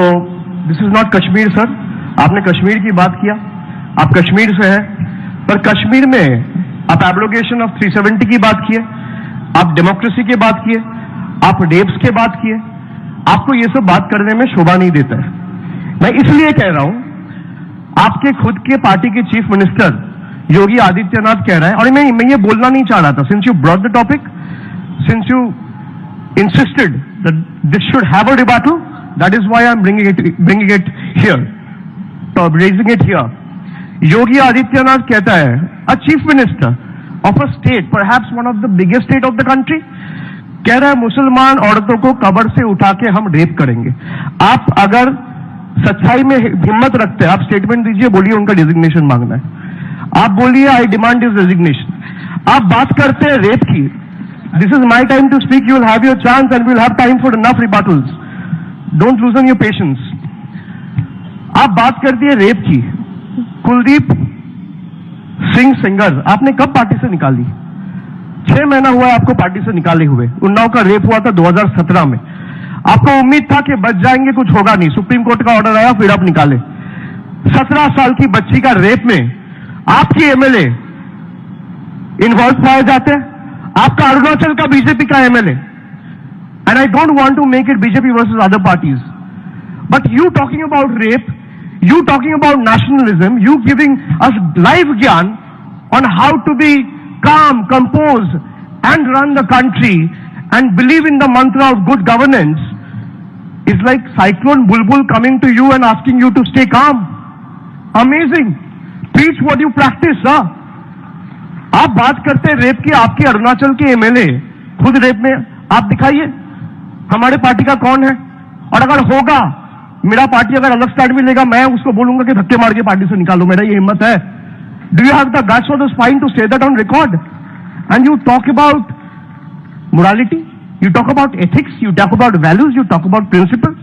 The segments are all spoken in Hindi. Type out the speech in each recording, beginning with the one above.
So this is not Kashmir sir. आपने कश्मीर की बात किया, आप कश्मीर से हैं, पर कश्मीर में आप एब्रोगेशन ऑफ 370 की बात किए, आप डेमोक्रेसी की बात किए, आप रेप्स की बात किए। आपको ये सब बात करने में शोभा नहीं देता है। मैं इसलिए कह रहा हूं, आपके खुद के पार्टी के चीफ मिनिस्टर योगी आदित्यनाथ कह रहे हैं, और मैं ये बोलना नहीं चाह रहा था, since you brought the topic, since you insisted that this should have a rebuttal, that is why I'm bringing it here, raising it here. Yogi Adityanath कहता है, a chief minister of a state, perhaps one of the biggest state of the country, कह रहा है मुसलमान औरतों को कब्र से उठा के हम रेप करेंगे। आप अगर सच्चाई में हिम्मत रखते हैं, आप स्टेटमेंट दीजिए, बोलिए उनका डिजिग्नेशन मांगना है। आप बोलिए आई डिमांड हिज रेजिग्नेशन। आप बात करते हैं रेप की, this is my time to speak, you will have your chance and we will have time for enough rebuttals, don't loosen your patience. आप बात करती है रेप की, कुलदीप सिंह सेंगर आपने कब पार्टी से निकाली? 6 महीना हुआ है आपको पार्टी से निकाले हुए। उन्नाव का रेप हुआ था 2017 में। आपको उम्मीद था कि बच जाएंगे, कुछ होगा नहीं, सुप्रीम कोर्ट का ऑर्डर आया, फिर आप निकाले। 17 साल की बच्ची का रेप में आपकी एमएलए इन्वॉल्व पाए जाते हैं, आपका अरुणाचल का बीजेपी का MLA, and I don't want to make it BJP versus other parties, but you talking about rape, you talking about nationalism, you giving us live ज्ञान on how to be calm, composed, and run the country and believe in the mantra of good governance is like Cyclone Bulbul coming to you and asking you to stay calm. Amazing. Preach what you practice, huh? आप बात करते हैं रेप की, आपके अरुणाचल के एमएलए खुद रेप में, आप दिखाइए हमारे पार्टी का कौन है। और अगर होगा, मेरा पार्टी अगर अलग स्टैंड भी लेगा, मैं उसको बोलूंगा कि धक्के मार के पार्टी से निकालो, मेरा ये हिम्मत है। Do you have the guts or the spine to say that on record? And you talk about morality, you talk about ethics, you talk about values, you talk about principles.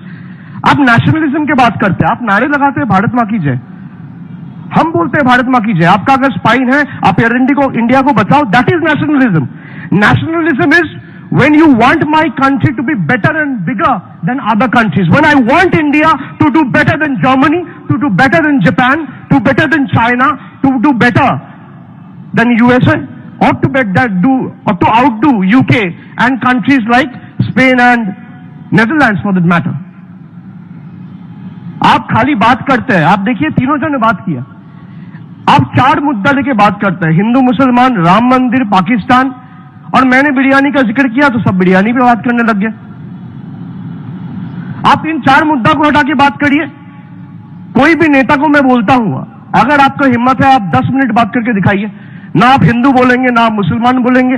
आप नेशनलिज्म की बात करते हैं, आप नारे लगाते हैं भारत मां की जय, हम बोलते हैं भारत मां की जय। आपका अगर स्पाइन है, आप इंडिया को बचाओ, that is nationalism. Nationalism is when you want my country to be better and bigger than other countries, when I want India to do better than Germany, to do better than Japan, to better than China, to do better than USA, or to outdo UK and countries like Spain and Netherlands for that matter. आप खाली बात करते हैं, आप देखिए तीनों जन ने बात किया, आप 4 मुद्दा लेके बात करते हैं, हिंदू मुसलमान, राम मंदिर, पाकिस्तान, और मैंने बिरयानी का जिक्र किया तो सब बिरयानी पे बात करने लग गए। आप इन 4 मुद्दा को हटा के बात करिए। कोई भी नेता को मैं बोलता हूं, अगर आपका हिम्मत है आप 10 मिनट बात करके दिखाइए। ना आप हिंदू बोलेंगे, ना आप मुसलमान बोलेंगे,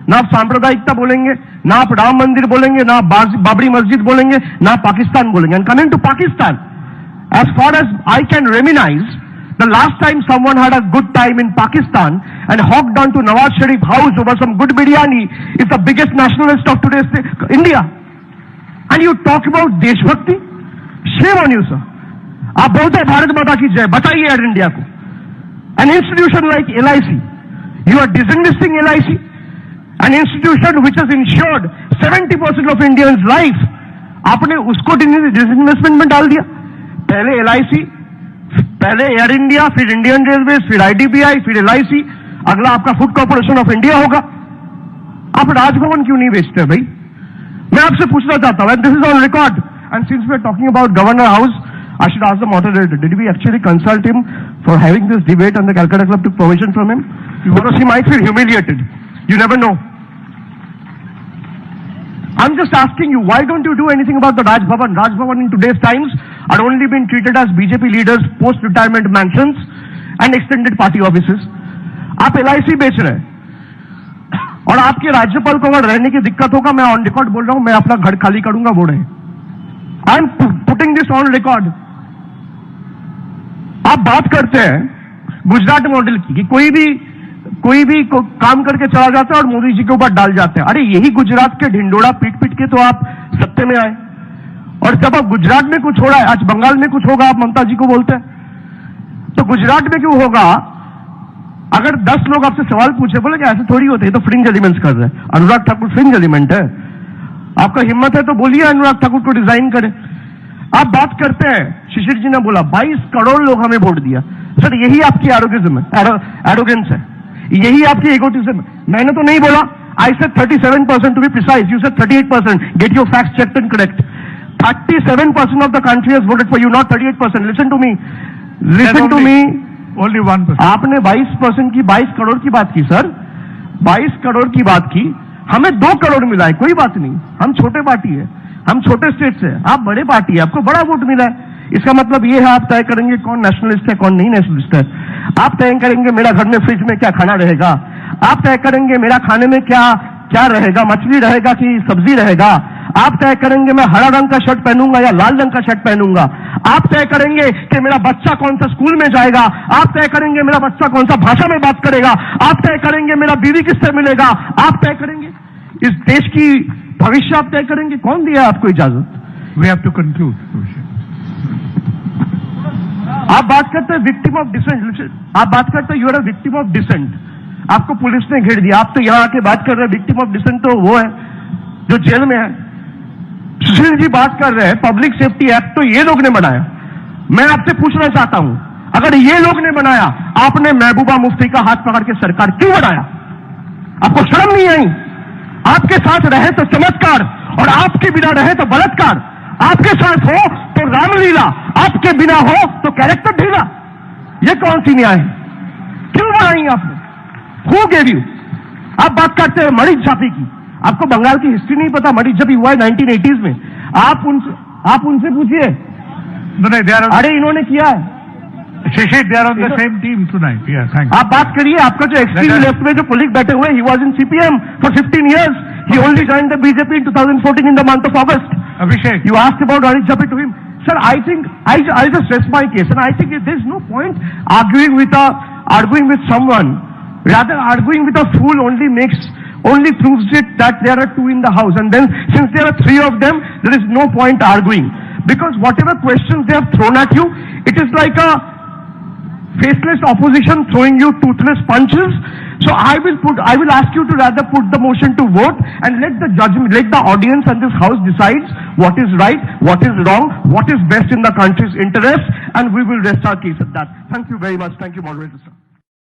ना आप सांप्रदायिकता बोलेंगे, ना आप राम मंदिर बोलेंगे, ना आप बाबरी मस्जिद बोलेंगे, ना आप पाकिस्तान बोलेंगे। And coming to Pakistan, as far as I can reminisce, the last time someone had a good time in Pakistan and hopped on to Nawaz Sharif house over some good biryani is the biggest nationalist of today's India. And you talk about deshbhakti? Shame on you, sir. आप बोलते हैं भारत माता की जय, बताइए एयर इंडिया को। An institution like LIC, you are disinvesting LIC, an institution which has insured 70% of Indians' life. आपने उसको डिसइन्वेस्टमेंट में डाल दिया। पहले LIC, पहले एयर इंडिया, फिर इंडियन रेलवे, फिर IDBI, फिर LIC, अगला आपका फूड कॉर्पोरेशन ऑफ इंडिया होगा। आप राजभवन क्यों नहीं बेचते भाई? मैं आपसे पूछना चाहता हूं, this is on record, and since we are talking about governor house, I should ask the moderator, did we actually consult him for having this debate and the Calcutta Club took permission from him? Because he might feel humiliated. You never know. I'm just asking you, why don't you do anything about the Raj Bhavan? Raj Bhavan in today's times are only being treated as BJP leaders' post-retirement mansions and extended party offices. आप LIC बेच रहे हैं, और आपके राज्यपाल को अगर रहने की दिक्कत होगा, मैं ऑन रिकॉर्ड बोल रहा हूं, मैं अपना घर खाली करूंगा, वो रहे। I am putting this on record. आप बात करते हैं गुजरात मॉडल की, कि कोई भी काम करके चला जाता है और मोदी जी के ऊपर डाल जाते हैं। अरे यही गुजरात के ढिंडोरा पीट पीट के तो आप सत्ते में आए, और जब अब गुजरात में कुछ हो रहा है, आज बंगाल में कुछ होगा, आप ममता जी को बोलते हैं, तो गुजरात में क्यों होगा? अगर 10 लोग आपसे सवाल पूछे, बोले कि ऐसे थोड़ी होते हैं, तो फ्रिंज एलिमेंट्स कर रहे हैं। अनुराग ठाकुर फ्रिंज एलिमेंट है? आपका हिम्मत है तो बोलिए अनुराग ठाकुर को डिजाइन करे। आप बात करते हैं, शिशिर जी ने बोला 22 करोड़ लोग हमें वोट दिया। सर यही आपकी एरोगेंस है, यही आपकी एगोटिज्म है। मैंने तो नहीं बोला, I said 37% to be precise, you said 38%, get your facts checked and correct. 37% of the country has voted for you, not 38%। Listen to me, only 1%। आपने 22% की 22 करोड़ की बात की सर, 22 करोड़ की बात की, हमें 2 करोड़ मिला है, कोई बात नहीं, हम छोटे पार्टी है, हम छोटे स्टेट से, आप बड़े पार्टी है, आपको बड़ा वोट मिला है। इसका मतलब ये है आप तय करेंगे कौन नेशनलिस्ट है कौन नहीं नेशनलिस्ट है। आप तय करेंगे मेरा घर में फ्रिज में क्या खाना रहेगा, आप तय करेंगे मेरा खाने में क्या क्या रहेगा, मछली रहेगा कि सब्जी रहेगा। आप तय करेंगे मैं हरा रंग का शर्ट पहनूंगा या लाल रंग का शर्ट पहनूंगा। आप तय करेंगे कि मेरा बच्चा कौन सा स्कूल में जाएगा। आप तय करेंगे मेरा बच्चा कौन सा भाषा में बात करेगा। आप तय करेंगे मेरा बीवी किससे मिलेगा। आप तय करेंगे इस देश की भविष्य, आप तय करेंगे। कौन दिया आपको इजाजत? We have to conclude. आप बात करते हैं विक्टिम ऑफ डिसेंट, आप बात करते हैं you are a victim of dissent, आपको पुलिस ने घेर दिया। आप तो यहां आके बात कर रहे हैं विक्टिम ऑफ डिसेंट तो वो है जो जेल में है। सुशील जी बात कर रहे हैं पब्लिक सेफ्टी एक्ट तो ये लोग ने बनाया। मैं आपसे पूछना चाहता हूं, अगर ये लोग ने बनाया, आपने महबूबा मुफ्ती का हाथ पकड़ के सरकार क्यों बनाया? आपको शर्म नहीं आई? आपके साथ रहे तो चमत्कार और आपके बिना रहे तो बलात्कार। आपके साथ हो तो रामलीला, आपके बिना हो तो कैरेक्टर ढीला। ये कौन सी न्याय है? क्यों बनाई आपने? Who gave you? आप बात करते हैं मरीज छापे की, आपको बंगाल की हिस्ट्री नहीं पता। मरीज छापी हुआ है 1980s में। आप उनसे पूछिए। अरे इन्होंने किया है। Shishir, they are on the same team tonight. Yeah, thank you. आप बात करिए, आपका जो एक्सट्रीम लेफ्ट में जो कोलीग बैठे हुए, he was in CPM for 15 years. He only joined the BJP in 2014 in the month of August. Abhishek, You asked about Rajiv Jappy to him. Sir, I think I'll just rest my case, and I think there's no point arguing with someone. Rather, arguing with a fool only proves it that there are 2 in the house, and then since there are 3 of them, there is no point arguing, because whatever questions they have thrown at you, it is like a faceless opposition throwing you toothless punches. So I will ask you to rather put the motion to vote and let the audience and this house decides what is right, what is wrong, what is best in the country's interest, and we will rest our case at that. Thank you very much. Thank you, moderator sir.